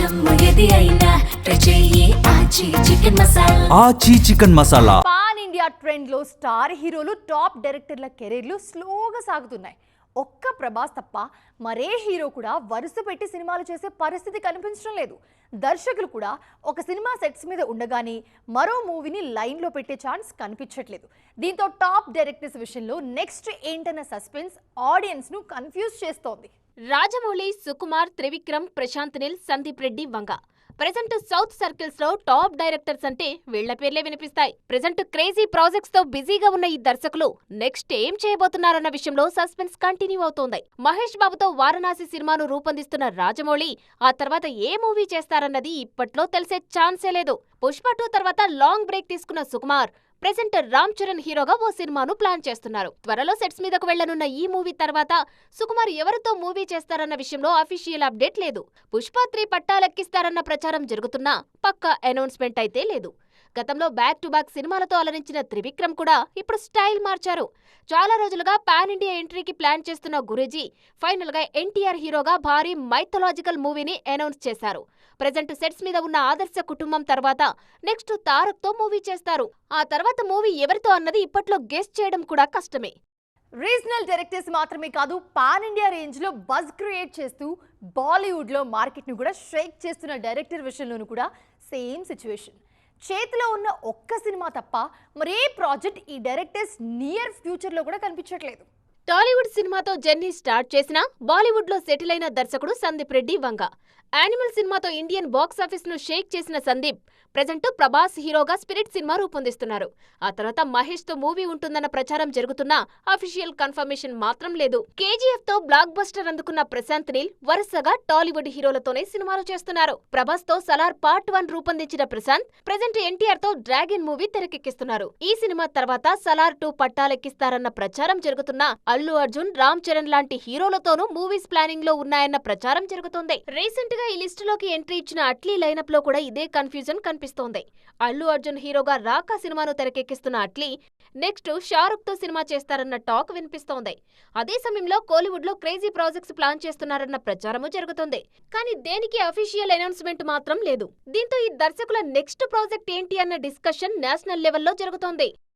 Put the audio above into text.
ఏది అయినా ట్రై చెయ్యి ఆచి చికెన్ మసాలా. ఆచి chicken masala. Pan India trend లో స్టార్ హీరోలు టాప్ డైరెక్టర్ల కెరీర్లు స్లోగా సాగుతున్నాయి. ఒక్క ప్రభాస్ తప్ప మరే హీరో కూడా వరుస పెట్టి సినిమాలు చేసే పరిస్థితి కనిపించడం లేదు. దర్శకులు కూడా ఒక సినిమా సెట్స్ మీద ఉండగానే మరో మూవీని లైన్లో పెట్టే ఛాన్స్ కనిపించట్లేదు. దీంతో టాప్ డైరెక్టర్స్ విషయంలో నెక్స్ట్ ఏంటన్న సస్పెన్స్ ఆడియన్స్ ను కన్ఫ్యూజ్ చేస్తోంది. రాజమౌళి, సుకుమార్, త్రివిక్రమ్, ప్రశాంత్ నీల్, సందీప్ రెడ్డి, వంగ ప్రెజెంట్ సౌత్ సర్కిల్స్ లో టాప్ డైరెక్టర్స్ అంటే వీళ్ల పేర్లే వినిపిస్తాయి. ప్రెజెంట్ క్రేజీ ప్రాజెక్ట్స్ తో బిజీగా ఉన్న ఈ దర్శకులు నెక్స్ట్ ఏం చేయబోతున్నారన్న విషయంలో సస్పెన్స్ కంటిన్యూ అవుతోంది. మహేష్ బాబుతో వారణాసి సినిమాను రూపొందిస్తున్న రాజమౌళి ఆ తర్వాత ఏ మూవీ చేస్తారన్నది ఇప్పట్లో తెలిసే ఛాన్సే లేదు. పుష్ప 2 తర్వాత లాంగ్ బ్రేక్ తీసుకున్న సుకుమార్ ప్రెజెంట్ రామ్ చరణ్ హీరోగా ఓ సినిమాను ప్లాన్ చేస్తున్నారు. త్వరలో సెట్స్ మీదకు వెళ్లనున్న ఈ మూవీ తర్వాత సుకుమార్ ఎవరితో మూవీ చేస్తారన్న విషయంలో అఫీషియల్ అప్డేట్ లేదు. పుష్ప 3 పట్టాలెక్కిస్తారన్న ప్రచారం జరుగుతున్నా పక్కా అనౌన్స్మెంట్ అయితే లేదు. గతంలో బ్యాక్ టు బ్యాక్ సినిమాలతో అలరించిన త్రివిక్రమ్ కూడా ఇప్పుడు స్టైల్ మార్చారు. చాలా రోజులుగా పాన్ ఇండియా ఎంట్రీకి ప్లాన్ చేస్తున్న గురూజీ ఫైనల్ గా ఎన్టీఆర్ హీరోగా భారీ మైథలాజికల్ మూవీని అనౌన్స్ చేశారు. ప్రెజెంట్ సెట్స్ మీద ఉన్న ఆదర్శ కుటుంబం తర్వాత నెక్స్ట్ తారక్ తో మూవీ చేస్తారు. ఆ తర్వాత మూవీ ఎవరితో అన్నది ఇప్పట్లో గెస్ చేయడం కూడా కష్టమే. రీజనల్ డైరెక్టర్స్ మాత్రమే కాదు, పాన్ ఇండియా రేంజ్ లో బజ్ క్రియేట్ చేస్తూ బాలీవుడ్ లో మార్కెట్ ను కూడా షేక్ చేస్తున్న డైరెక్టర్ విషయంలోనూ కూడా సేమ్ సిచ్యువేషన్. చేతిలో ఉన్న ఒక్క సినిమా తప్ప మరే ప్రాజెక్ట్ ఈ డైరెక్టర్స్ నియర్ ఫ్యూచర్ లో కూడా కనిపించట్లేదు. టాలీవుడ్ సినిమాతో జర్నీ స్టార్ట్ చేసిన బాలీవుడ్ లో సెటిల్ అయిన దర్శకుడు సందీప్ రెడ్డి, వంగ యానిమల్ సినిమాతో ఇండియన్ బాక్స్ ఆఫీస్ ను షేక్ చేసిన సందీప్ ప్రెజెంట్ ప్రభాస్ హీరోగా స్పిరిట్ సినిమా రూపొందిస్తున్నారు. ఆ తర్వాత మహేష్ తో మూవీ ఉంటుందన్న ప్రచారం జరుగుతున్నా అఫీషియల్ కన్ఫర్మేషన్ మాత్రం లేదు. కేజీఎఫ్ తో బ్లాక్ బస్టర్ అందుకున్న ప్రశాంత్ నీల్ వరుసగా టాలీవుడ్ హీరోలతోనే సినిమాలు చేస్తున్నారు. ప్రభాస్ తో సలార్ పార్ట్ 1 రూపొందించిన ప్రశాంత్ ప్రెజెంట్ ఎన్టీఆర్ తో డ్రాగన్ మూవీ తెరకెక్కిస్తున్నారు. ఈ సినిమా తర్వాత సలార్ 2 పట్టాలెక్కిస్తారన్న ప్రచారం జరుగుతున్నా అల్లు అర్జున్, రామ్ చరణ్ లాంటి హీరోలతోనూ మూవీస్ ప్లానింగ్ లో ఉన్నాయన్న ప్రచారం జరుగుతోంది. రీసెంట్ గా ఈ లిస్టులోకి ఎంట్రీ ఇచ్చిన అట్లీ లైనప్ లో కూడా ఇదే కన్ఫ్యూజన్ కనిపిస్తోంది. అల్లు అర్జున్ హీరోగా రాకా సినిమాను తెరకెక్కిస్తున్న అట్లీ నెక్స్ట్ షారుఖ్ తో సినిమా చేస్తారన్న టాక్ వినిపిస్తోంది. అదే సమయంలో కోలీవుడ్ లో క్రేజీ ప్రాజెక్ట్స్ ప్లాన్ చేస్తున్నారన్న ప్రచారము జరుగుతోంది. కానీ దేనికి అఫీషియల్ అనౌన్స్మెంట్ మాత్రం లేదు. దీంతో ఈ దర్శకుల నెక్స్ట్ ప్రాజెక్ట్ ఏంటి అన్న డిస్కషన్ నేషనల్ లెవెల్లో జరుగుతోంది.